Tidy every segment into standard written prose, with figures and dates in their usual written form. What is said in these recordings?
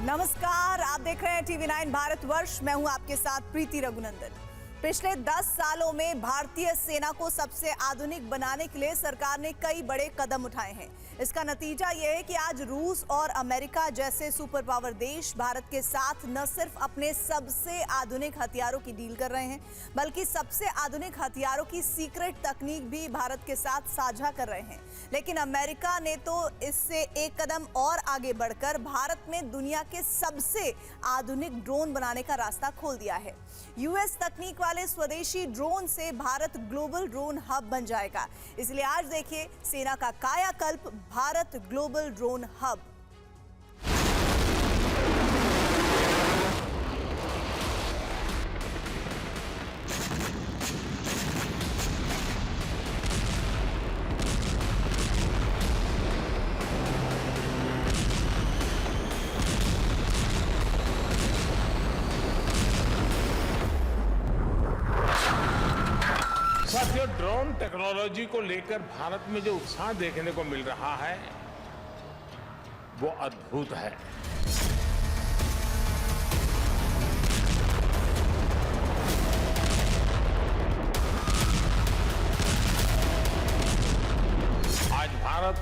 नमस्कार, आप देख रहे हैं टीवी9 भारतवर्ष। मैं हूं आपके साथ प्रीति रघुनंदन। पिछले 10 सालों में भारतीय सेना को सबसे आधुनिक बनाने के लिए सरकार ने कई बड़े कदम उठाए हैं। इसका नतीजा यह है कि आज रूस और अमेरिका जैसे सुपर पावर देश भारत के साथ न सिर्फ अपने सबसे आधुनिक हथियारों की डील कर रहे हैं, बल्कि सबसे आधुनिक हथियारों की सीक्रेट तकनीक भी भारत के साथ साझा कर रहे हैं। लेकिन अमेरिका ने तो इससे एक कदम और आगे बढ़कर भारत में दुनिया के सबसे आधुनिक ड्रोन बनाने का रास्ता खोल दिया है। यूएस तकनीक वाले स्वदेशी ड्रोन से भारत ग्लोबल ड्रोन हब बन जाएगा। इसलिए आज देखिए सेना का कायाकल्प, भारत ग्लोबल ड्रोन हब। साथियों, ड्रोन टेक्नोलॉजी को लेकर भारत में जो उत्साह देखने को मिल रहा है वो अद्भुत है। आज भारत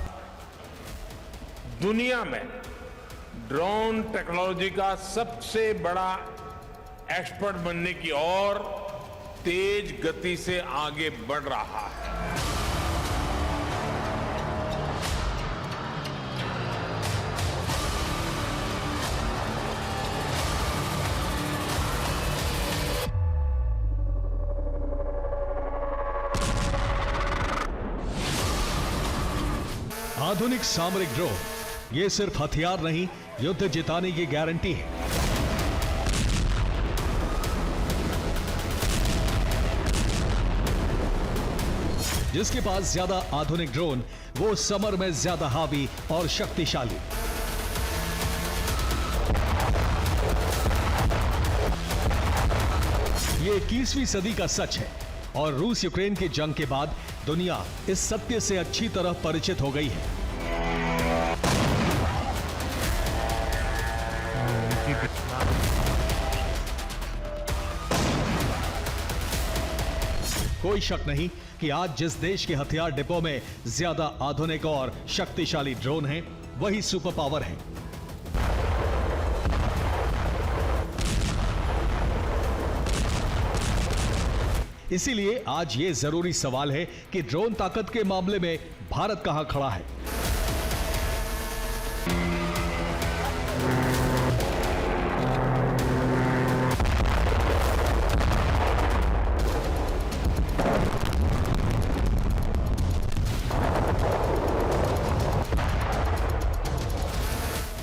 दुनिया में ड्रोन टेक्नोलॉजी का सबसे बड़ा एक्सपर्ट बनने की ओर तेज गति से आगे बढ़ रहा है। आधुनिक सामरिक ड्रोन ये सिर्फ हथियार नहीं, युद्ध जिताने की गारंटी है। जिसके पास ज्यादा आधुनिक ड्रोन, वो समर में ज्यादा हावी और शक्तिशाली। ये 21वीं सदी का सच है और रूस यूक्रेन की जंग के बाद दुनिया इस सत्य से अच्छी तरह परिचित हो गई है। कोई शक नहीं कि आज जिस देश के हथियार डिपो में ज्यादा आधुनिक और शक्तिशाली ड्रोन हैं, वही सुपर पावर है। इसीलिए आज यह जरूरी सवाल है कि ड्रोन ताकत के मामले में भारत कहां खड़ा है।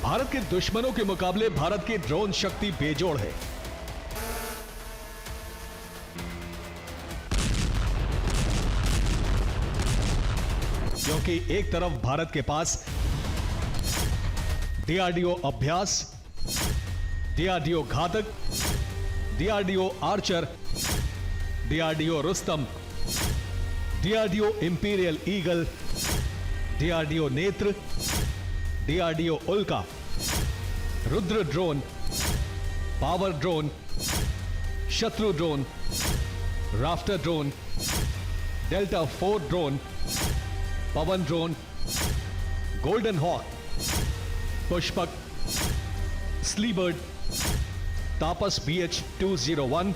भारत के दुश्मनों के मुकाबले भारत की ड्रोन शक्ति बेजोड़ है। क्योंकि एक तरफ भारत के पास DRDO Abhyas, DRDO Ghatak, DRDO Archer, DRDO Rustom, DRDO Imperial Eagle, DRDO Netra, DRDO Ulka, Rudra drone, Power drone, Shatru drone, Rafter drone, Delta 4 drone, Pawan drone, Golden Hawk, Pushpak, Slybird, Tapas BH-201,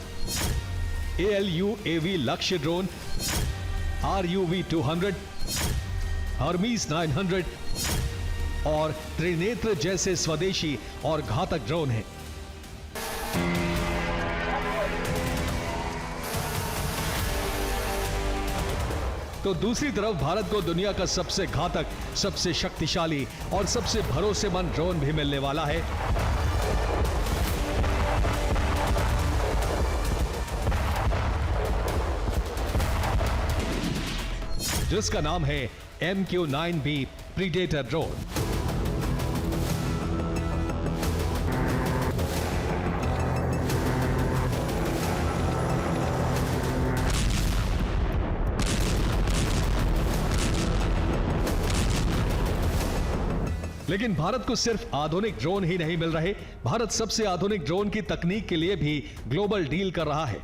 ALUAV Lakshya drone, RUV-200, Hermes 900 और त्रिनेत्र जैसे स्वदेशी और घातक ड्रोन हैं। तो दूसरी तरफ भारत को दुनिया का सबसे घातक, सबसे शक्तिशाली और सबसे भरोसेमंद ड्रोन भी मिलने वाला है। जिसका नाम है MQ-9B प्रीडेटर ड्रोन। लेकिन भारत को सिर्फ आधुनिक ड्रोन ही नहीं मिल रहे, भारत सबसे आधुनिक ड्रोन की तकनीक के लिए भी ग्लोबल डील कर रहा है।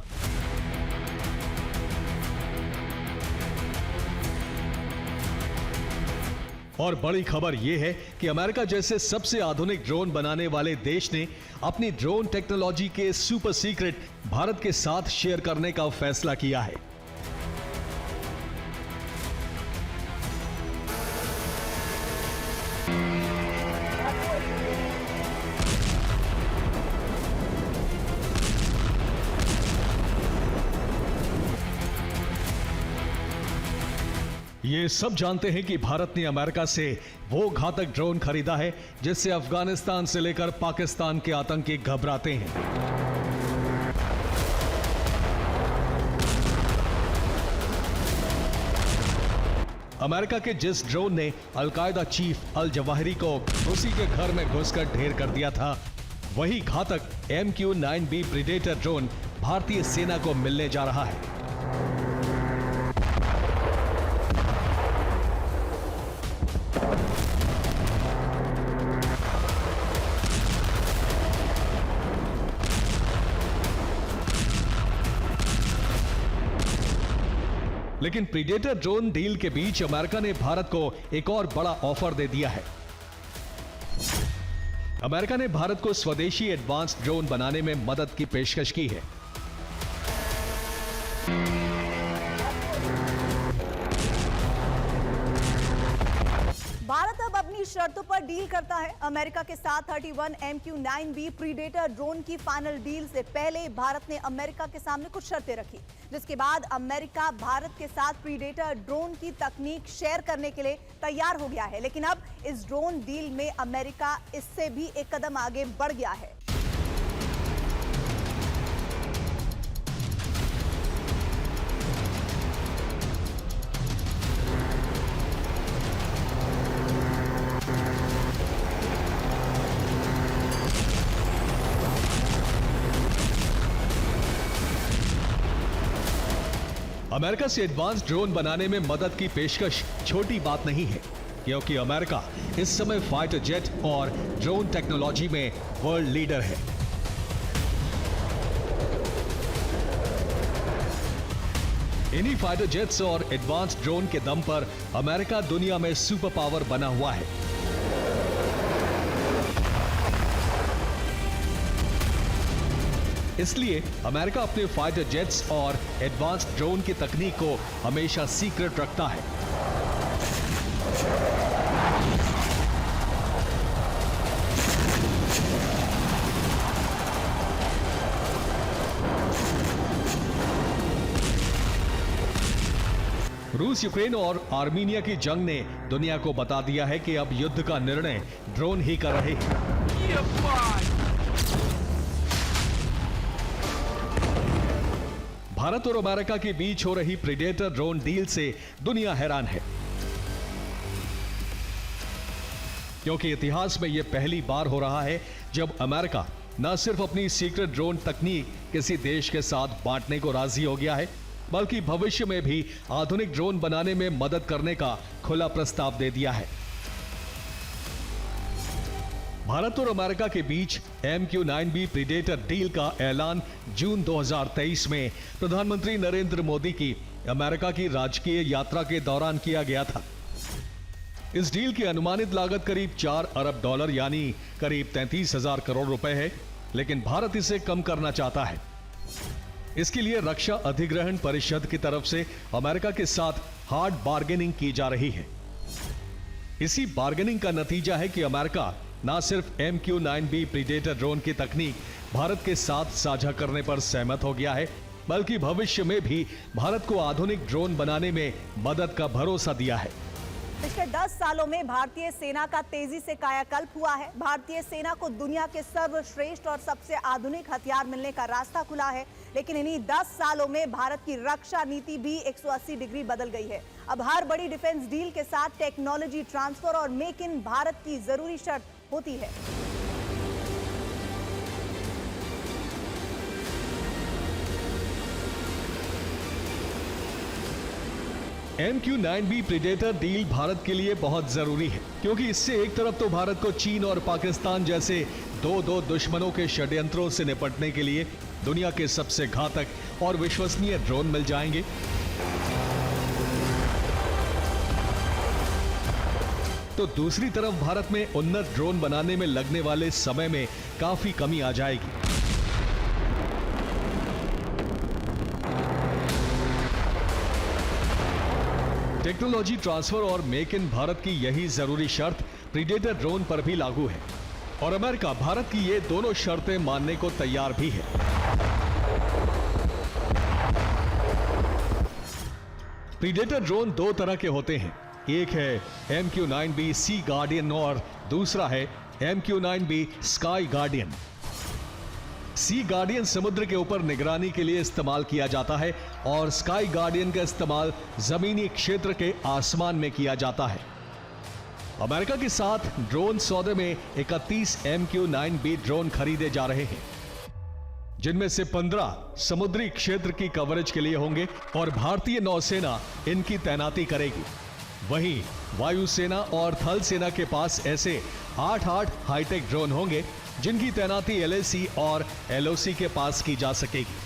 और बड़ी खबर यह है कि अमेरिका जैसे सबसे आधुनिक ड्रोन बनाने वाले देश ने अपनी ड्रोन टेक्नोलॉजी के सुपर सीक्रेट भारत के साथ शेयर करने का फैसला किया है। ये सब जानते हैं कि भारत ने अमेरिका से वो घातक ड्रोन खरीदा है जिससे अफगानिस्तान से लेकर पाकिस्तान के आतंकी घबराते हैं। अमेरिका के जिस ड्रोन ने अलकायदा चीफ अल जवाहिरी को उसी के घर में घुसकर ढेर कर दिया था, वही घातक MQ-9B प्रीडेटर ड्रोन भारतीय सेना को मिलने जा रहा है। लेकिन प्रीडेटर ड्रोन डील के बीच अमेरिका ने भारत को एक और बड़ा ऑफर दे दिया है। अमेरिका ने भारत को स्वदेशी एडवांस्ड ड्रोन बनाने में मदद की पेशकश की है। भारत अब अपनी शर्तों पर डील करता है। अमेरिका के साथ 31 MQ-9B प्रीडेटर ड्रोन की फाइनल डील से पहले भारत ने अमेरिका के सामने कुछ शर्तें रखी, जिसके बाद अमेरिका भारत के साथ प्रीडेटर ड्रोन की तकनीक शेयर करने के लिए तैयार हो गया है। लेकिन अब इस ड्रोन डील में अमेरिका इससे भी एक कदम आगे बढ़ गया है। अमेरिका से एडवांस ड्रोन बनाने में मदद की पेशकश छोटी बात नहीं है, क्योंकि अमेरिका इस समय फाइटर जेट और ड्रोन टेक्नोलॉजी में वर्ल्ड लीडर है। इन्हीं फाइटर जेट्स और एडवांस ड्रोन के दम पर अमेरिका दुनिया में सुपर पावर बना हुआ है। इसलिए अमेरिका अपने फाइटर जेट्स और एडवांस ड्रोन की तकनीक को हमेशा सीक्रेट रखता है। रूस, यूक्रेन और आर्मीनिया की जंग ने दुनिया को बता दिया है कि अब युद्ध का निर्णय ड्रोन ही कर रहे हैं। भारत और अमेरिका के बीच हो रही प्रीडेटर ड्रोन डील से दुनिया हैरान है, क्योंकि इतिहास में यह पहली बार हो रहा है जब अमेरिका न सिर्फ अपनी सीक्रेट ड्रोन तकनीक किसी देश के साथ बांटने को राजी हो गया है, बल्कि भविष्य में भी आधुनिक ड्रोन बनाने में मदद करने का खुला प्रस्ताव दे दिया है। भारत और अमेरिका के बीच MQ-9B प्रीडेटर डील का ऐलान जून 2023 में प्रधानमंत्री नरेंद्र मोदी की अमेरिका की राजकीय यात्रा के दौरान किया गया था। इस डील की अनुमानित लागत करीब 4 अरब डॉलर यानी करीब 33,000 करोड़ रुपए है, लेकिन भारत इसे कम करना चाहता है। इसके लिए रक्षा अधिग्रहण परिषद की तरफ से अमेरिका के साथ हार्ड बार्गेनिंग की जा रही है। इसी बार्गेनिंग का नतीजा है कि अमेरिका न सिर्फ MQ-9B प्रीडेटर ड्रोन की तकनीक भारत के साथ साझा करने पर सहमत हो गया है, बल्कि भविष्य में भी भारत को आधुनिक ड्रोन बनाने में मदद का भरोसा दिया है। पिछले 10 सालों में भारतीय सेना का तेजी से कायाकल्प हुआ है। भारतीय सेना को दुनिया के सर्वश्रेष्ठ और सबसे आधुनिक हथियार मिलने का रास्ता खुला है। लेकिन इन्हीं 10 सालों में भारत की रक्षा नीति भी 180 डिग्री बदल गई है। अब हर बड़ी डिफेंस डील के साथ टेक्नोलॉजी ट्रांसफर और मेक इन भारत की जरूरी शर्त होती है। MQ-9B प्रीडेटर डील भारत के लिए बहुत जरूरी है, क्योंकि इससे एक तरफ तो भारत को चीन और पाकिस्तान जैसे दो दुश्मनों के षड्यंत्रों से निपटने के लिए दुनिया के सबसे घातक और विश्वसनीय ड्रोन मिल जाएंगे, तो दूसरी तरफ भारत में उन्नत ड्रोन बनाने में लगने वाले समय में काफी कमी आ जाएगी। टेक्नोलॉजी ट्रांसफर और मेक इन भारत की यही जरूरी शर्त प्रीडेटर ड्रोन पर भी लागू है और अमेरिका भारत की ये दोनों शर्तें मानने को तैयार भी है। प्रीडेटर ड्रोन दो तरह के होते हैं, एक है MQ-9B सी गार्डियन और दूसरा है MQ-9B स्काई गार्डियन। सी गार्डियन समुद्र के ऊपर निगरानी के लिए इस्तेमाल किया जाता है और स्काई गार्डियन का इस्तेमाल जमीनी क्षेत्र के आसमान में किया जाता है। अमेरिका के साथ ड्रोन सौदे में 31 MQ-9B ड्रोन खरीदे जा रहे हैं, जिनमें से 15 समुद्री क्षेत्र की कवरेज के लिए होंगे और भारतीय नौसेना इनकी तैनाती करेगी। वहीं वायुसेना और थल सेना के पास ऐसे 8 हाईटेक ड्रोन होंगे जिनकी तैनाती LAC और LOC के पास की जा सकेगी।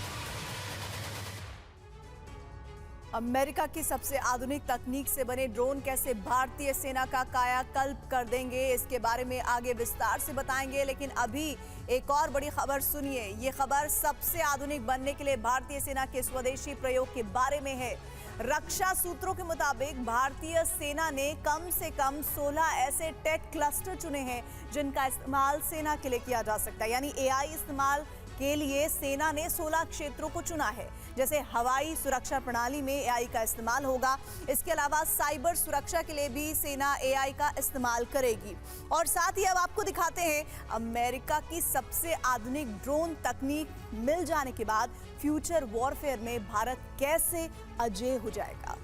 अमेरिका की सबसे आधुनिक तकनीक से बने ड्रोन कैसे भारतीय सेना का कायाकल्प कर देंगे, इसके बारे में आगे विस्तार से बताएंगे। लेकिन अभी एक और बड़ी खबर सुनिए। ये खबर सबसे आधुनिक बनने के लिए भारतीय सेना के स्वदेशी प्रयोग के बारे में है। रक्षा सूत्रों के मुताबिक भारतीय सेना ने कम से कम 16 ऐसे टेक क्लस्टर चुने हैं जिनका इस्तेमाल सेना के लिए किया जा सकता है। यानी AI इस्तेमाल के लिए सेना ने 16 क्षेत्रों को चुना है। जैसे हवाई सुरक्षा प्रणाली में AI का इस्तेमाल होगा। इसके अलावा साइबर सुरक्षा के लिए भी सेना AI का इस्तेमाल करेगी। और साथ ही अब आपको दिखाते हैं अमेरिका की सबसे आधुनिक ड्रोन तकनीक मिल जाने के बाद फ्यूचर वॉरफेयर में भारत कैसे अजेय हो जाएगा।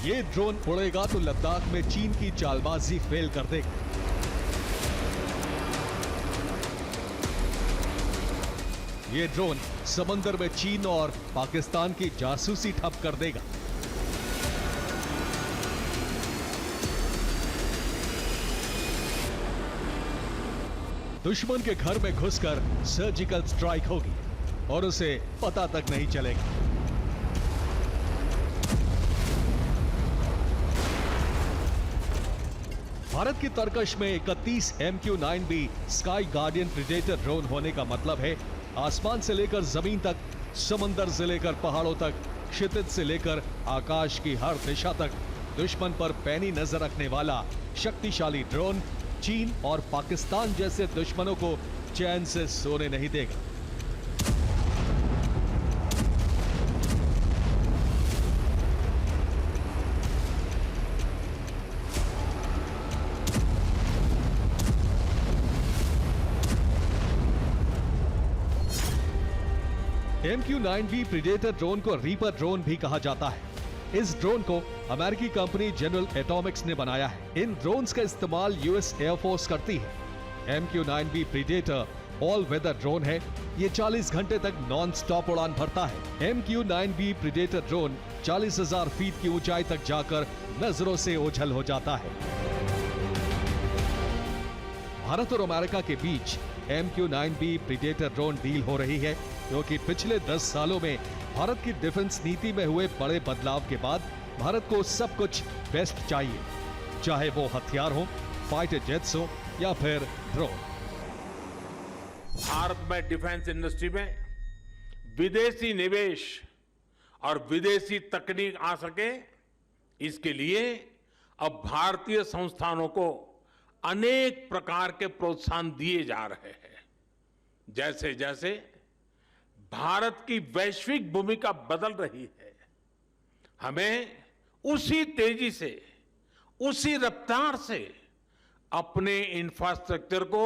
ये ड्रोन उड़ेगा तो लद्दाख में चीन की चालबाजी फेल कर देगा। ये ड्रोन समंदर में चीन और पाकिस्तान की जासूसी ठप कर देगा। दुश्मन के घर में घुसकर सर्जिकल स्ट्राइक होगी और उसे पता तक नहीं चलेगा। भारत की तरकश में 31 MQ-9B sky guardian predator drone होने का मतलब है आसमान से लेकर जमीन तक, समंदर से लेकर पहाड़ों तक, क्षितिज से लेकर आकाश की हर दिशा तक दुश्मन पर पैनी नजर रखने वाला शक्तिशाली ड्रोन चीन और पाकिस्तान जैसे दुश्मनों को चैन से सोने नहीं देगा। MQ-9B प्रीडेटर ड्रोन को रीपर ड्रोन भी कहा जाता है। इस ड्रोन को अमेरिकी कंपनी जनरल एटॉमिक्स ने बनाया है। इन ड्रोन्स का इस्तेमाल US एयरफोर्स करती है। MQ-9B predator all weather drone है। ये 40 घंटे तक नॉन स्टॉप उड़ान भरता है। MQ-9B प्रीडेटर ड्रोन 40,000 फीट की ऊंचाई तक जाकर नजरों से ओझल हो जाता है। भारत और अमेरिका के बीच MQ-9B प्रीडेटर ड्रोन डील हो रही है, क्योंकि पिछले 10 सालों में भारत की डिफेंस नीति में हुए बड़े बदलाव के बाद भारत को सब कुछ बेस्ट चाहिए, चाहे वो हथियार हो, फाइटर जेट्स हो या फिर ड्रोन। भारत में डिफेंस इंडस्ट्री में विदेशी निवेश और विदेशी तकनीक आ सके, इसके लिए अब भारतीय संस्थानों को अनेक प्रकार के प्रोत्साहन दिए जा रहे हैं। जैसे जैसे भारत की वैश्विक भूमिका बदल रही है, हमें उसी तेजी से, उसी रफ्तार से अपने इंफ्रास्ट्रक्चर को,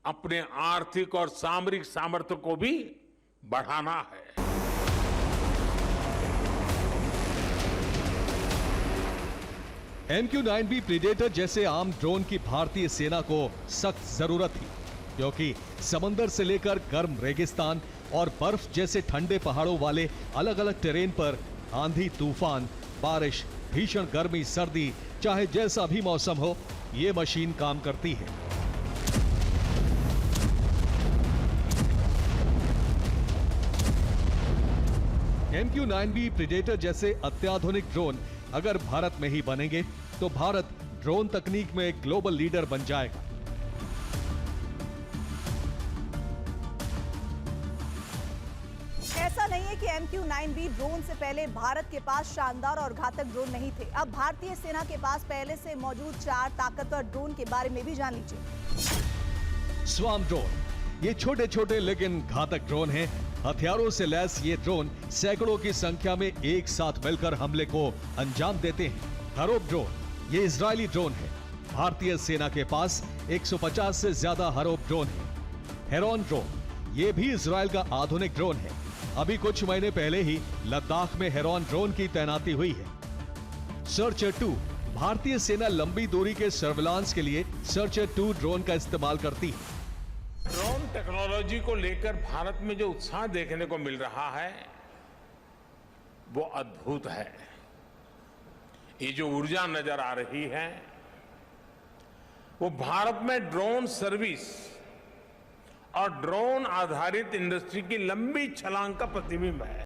अपने आर्थिक और सामरिक सामर्थ्य को भी बढ़ाना है। MQ-9B प्रीडेटर जैसे आम ड्रोन की भारतीय सेना को सख्त जरूरत थी, क्योंकि समंदर से लेकर गर्म रेगिस्तान और बर्फ जैसे ठंडे पहाड़ों वाले अलग अलग टेरेन पर आंधी, तूफान, बारिश, भीषण गर्मी, सर्दी, चाहे जैसा भी मौसम हो, ये मशीन काम करती है। MQ-9B प्रीडेटर जैसे अत्याधुनिक ड्रोन अगर भारत में ही बनेंगे तो भारत ड्रोन तकनीक में एक ग्लोबल लीडर बन जाएगा। ऐसा नहीं है कि MQ-9B ड्रोन से पहले भारत के पास शानदार और घातक ड्रोन नहीं थे। अब भारतीय सेना के पास पहले से मौजूद 4 ताकतवर ड्रोन के बारे में भी जान लीजिए। स्वार्म ड्रोन, ये छोटे छोटे लेकिन घातक ड्रोन हैं। हथियारों से लैस ये ड्रोन सैकड़ों की संख्या में एक साथ मिलकर हमले को अंजाम देते हैं। हरोप ड्रोन, ये इजरायली ड्रोन है। भारतीय सेना के पास 150 से ज्यादा हरोप ड्रोन है। हेरॉन ड्रोन, ये भी इजरायल का आधुनिक ड्रोन है। अभी कुछ महीने पहले ही लद्दाख में हेरॉन ड्रोन की तैनाती हुई है। सर्चर 2, भारतीय सेना लंबी दूरी के सर्विलांस के लिए सर्चर 2 ड्रोन का इस्तेमाल करती है। ड्रोन टेक्नोलॉजी को लेकर भारत में जो उत्साह देखने को मिल रहा है वो अद्भुत है। ये जो ऊर्जा नजर आ रही है वो भारत में ड्रोन सर्विस और ड्रोन आधारित इंडस्ट्री की लंबी छलांग का प्रतिबिंब है।